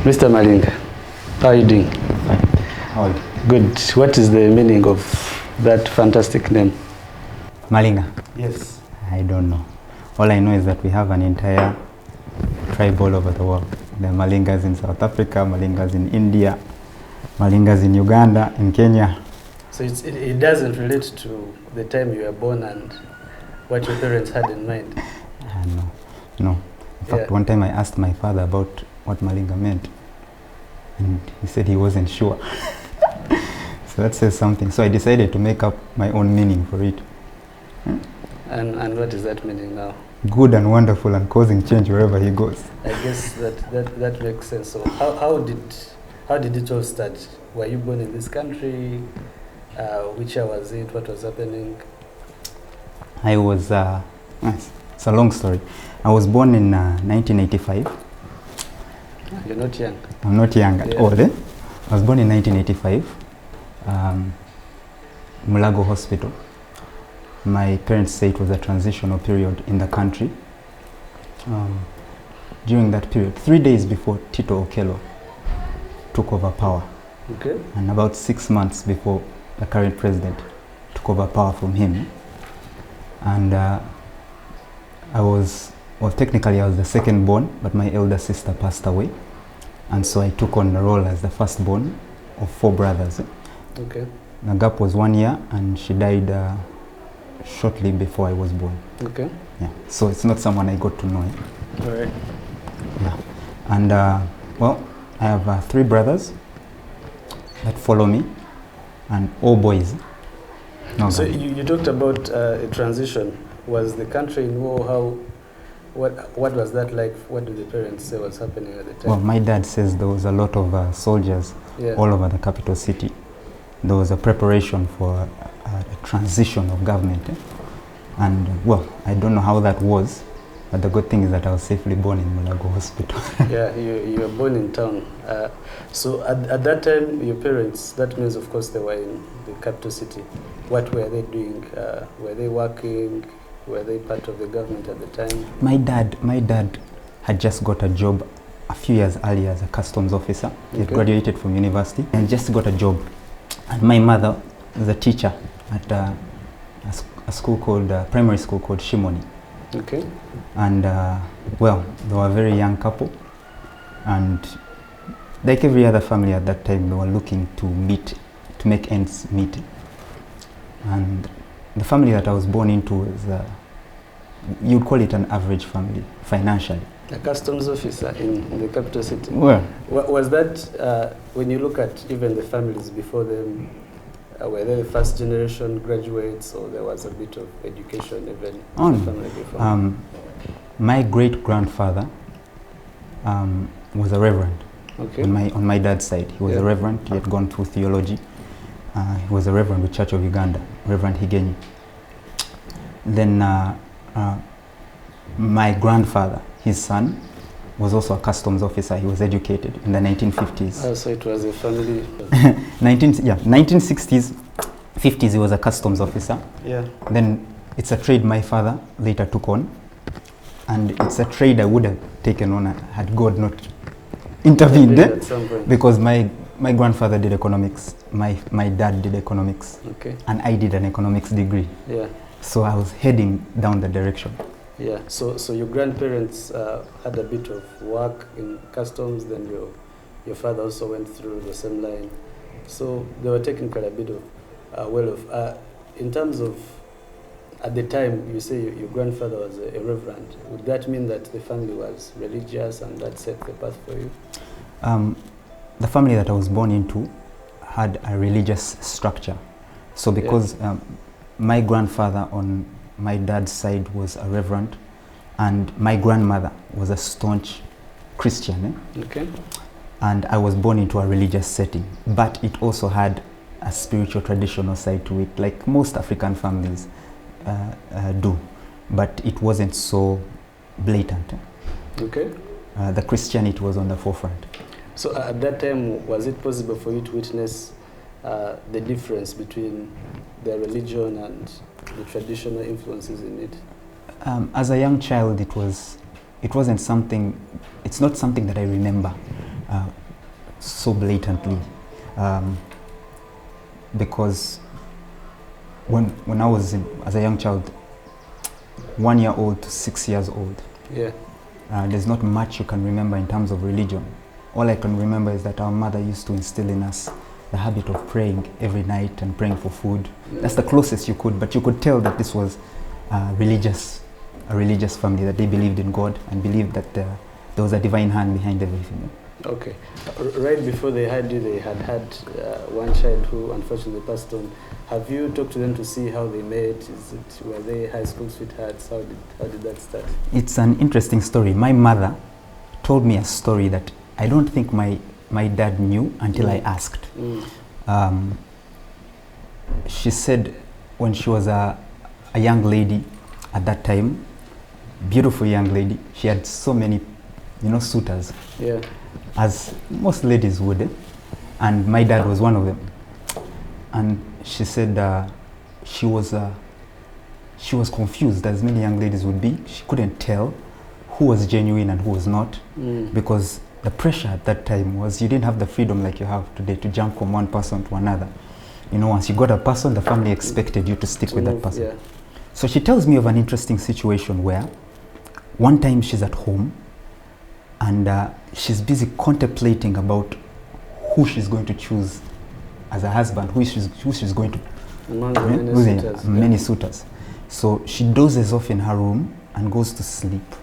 Mr. Malinga, how are you doing? Fine. How are you? Good. What is the meaning of that fantastic name? Malinga? Yes. I don't know. All I know is that we have an entire tribe all over the world. There are Malingas in South Africa, Malingas in India, Malingas in Uganda, in Kenya. So it doesn't relate to the time you were born and what your parents had in mind? No. In fact, one time I asked my father about what Malinga meant, and he said he wasn't sure. So that says something. So I decided to make up my own meaning for it. And what is that meaning now? Good and wonderful and causing change wherever he goes. I guess that makes sense. So how did it all start? Were you born in this country? Which year was it? What was happening? I was, it's a long story. I was born in 1985. You're not young. I'm not young at all. I was born in 1985, Mulago Hospital. My parents say it was a transitional period in the country. During that period, 3 days before Tito Okello took over power, and about 6 months before the current president took over power from him, and technically I was the second born, but my elder sister passed away, and so I took on the role as the firstborn of 4 brothers. Okay. The gap was 1 year, and she died shortly before I was born. Okay. Yeah. So it's not someone I got to know. All right. Yeah. And well, I have 3 brothers that follow me, and all boys. No, so you talked about a transition. Was the country in war? What was that like? What did the parents say was happening at the time? Well, my dad says there was a lot of soldiers all over the capital city. There was a preparation for a transition of government. And well, I don't know how that was, but the good thing is that I was safely born in Mulago Hospital. Yeah, you were born in town. So at that time, your parents, that means of course they were in the capital city. What were they doing? Were they working? Were they part of the government at the time? My dad had just got a job a few years earlier as a customs officer. He had graduated from university and just got a job. And my mother was a teacher at a school called, primary school called Shimoni. Okay. And well, they were a very young couple. And like every other family at that time, they were looking to make ends meet. And the family that I was born into was, you'd call it an average family, financially. A customs officer in the capital city? Well. Was that, when you look at even the families before them, were they the first generation graduates, or there was a bit of education even in the family before? My great-grandfather was a reverend. Okay. On my dad's side. He was a reverend. He had gone through theology. He was a reverend with Church of Uganda, Reverend Higenyi. Then my grandfather, his son, was also a customs officer. He was educated in the 1950s. So it was a family... 1960s, 50s, he was a customs officer. Yeah. Then it's a trade my father later took on. And it's a trade I would have taken on had God not intervened. Because my grandfather did economics, my dad did economics, and I did an economics degree. Yeah. So I was heading down the direction. Yeah. So your grandparents had a bit of work in customs, then your father also went through the same line. So they were technically a bit of in terms of, at the time you say your grandfather was a reverend, would that mean that the family was religious and that set the path for you? The family that I was born into had a religious structure. So because my grandfather on my dad's side was a reverend, and my grandmother was a staunch Christian. Okay. And I was born into a religious setting, but it also had a spiritual traditional side to it, like most African families do, but it wasn't so blatant. Okay. The Christianity was on the forefront. So at that time, was it possible for you to witness the difference between their religion and the traditional influences in it? As a young child, it's not something that I remember. so blatantly, because when I was as a young child, 1 year old to 6 years old, there's not much you can remember in terms of religion. All I can remember is that our mother used to instill in us the habit of praying every night and praying for food. That's the closest you could, but you could tell that this was a religious family, that they believed in God and believed that there was a divine hand behind everything. Okay. Right before they had you, they had one child who unfortunately passed on. Have you talked to them to see how they met? Were they high school sweethearts? How did that start? It's an interesting story. My mother told me a story that I don't think my dad knew until I asked. She said when she was a young lady at that time, beautiful young lady, she had so many, suitors. Yeah. As most ladies would, and my dad was one of them. And she said she was confused, as many young ladies would be. She couldn't tell who was genuine and who was not, because the pressure at that time was you didn't have the freedom like you have today to jump from one person to another. Once you got a person, the family expected you to stick with that person. Yeah. So she tells me of an interesting situation where one time she's at home and she's busy contemplating about who she's going to choose as a husband, who she's going to many suitors. So she dozes off in her room and goes to sleep.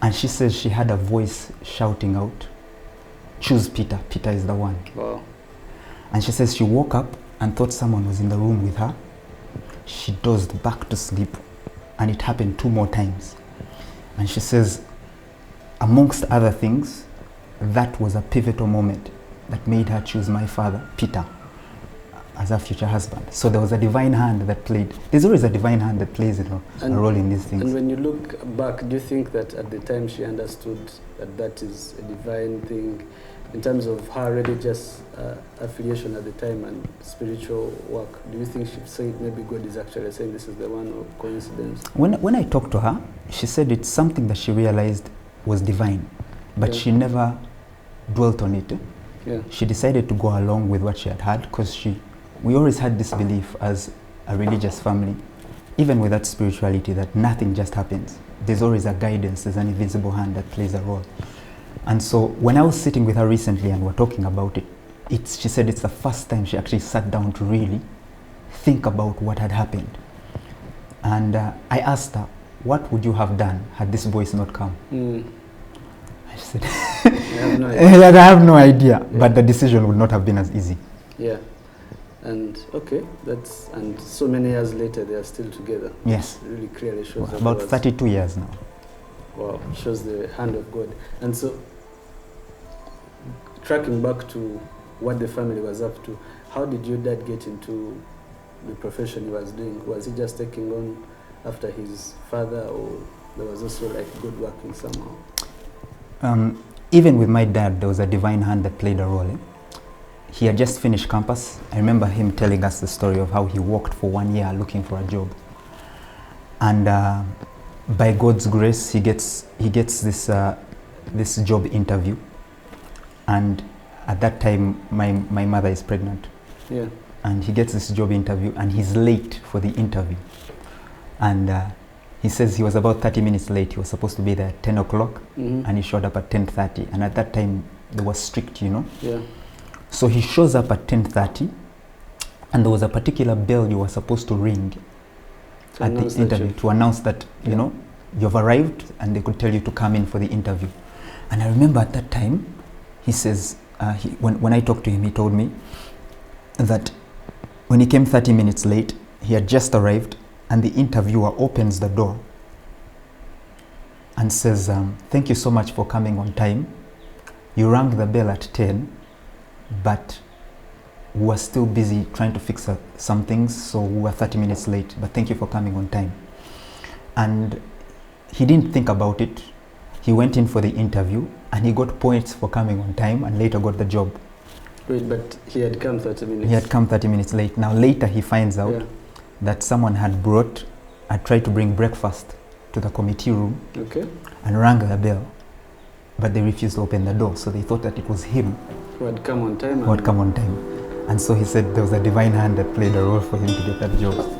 And she says she had a voice shouting out, "Choose Peter, Peter is the one." Wow. And she says she woke up and thought someone was in the room with her. She dozed back to sleep, and it happened 2 more times. And she says, amongst other things, that was a pivotal moment that made her choose my father, Peter, as her future husband. So there was a divine hand that played. There's always a divine hand that plays a role in these things. And when you look back, do you think that at the time she understood that is a divine thing, in terms of her religious affiliation at the time and spiritual work? Do you think she said maybe God is actually saying this is the one, or coincidence? When I talked to her, she said it's something that she realized was divine, but she never dwelt on it. Yeah. She decided to go along with what she had because we always had this belief as a religious family, even with that spirituality, that nothing just happens. There's always a guidance, there's an invisible hand that plays a role. And so when I was sitting with her recently and we're talking about it, she said it's the first time she actually sat down to really think about what had happened. And I asked her, what would you have done had this voice not come? I said, I have no idea, but the decision would not have been as easy. Yeah. And and so many years later they are still together. Yes. It really clearly shows about 32 years now. Wow, shows the hand of God. And so, tracking back to what the family was up to, how did your dad get into the profession he was doing? Was he just taking on after his father, or there was also like God working somehow? Even with my dad, there was a divine hand that played a role. He had just finished campus. I remember him telling us the story of how he worked for 1 year looking for a job. And by God's grace, he gets this job interview. And at that time, my mother is pregnant. Yeah. And he gets this job interview, and he's late for the interview. And he says he was about 30 minutes late. He was supposed to be there at 10 o'clock, and he showed up at 10:30. And at that time, they were strict, Yeah. So he shows up at 10:30, and there was a particular bell you were supposed to ring at the interview to announce that, you've arrived, and they could tell you to come in for the interview. And I remember at that time, he says, when I talked to him, he told me that when he came 30 minutes late, he had just arrived, and the interviewer opens the door and says, thank you so much for coming on time. You rang the bell at 10, but we were still busy trying to fix some things, so we were 30 minutes late, but thank you for coming on time. And he didn't think about it. He went in for the interview, and he got points for coming on time, and later got the job. Wait, but he had come 30 minutes? He had come 30 minutes late. Now later he finds out that someone had tried to bring breakfast to the committee room, and rang the bell. but they refused to open the door. So they thought that it was him who had come on time. And so he said there was a divine hand that played a role for him to get that job.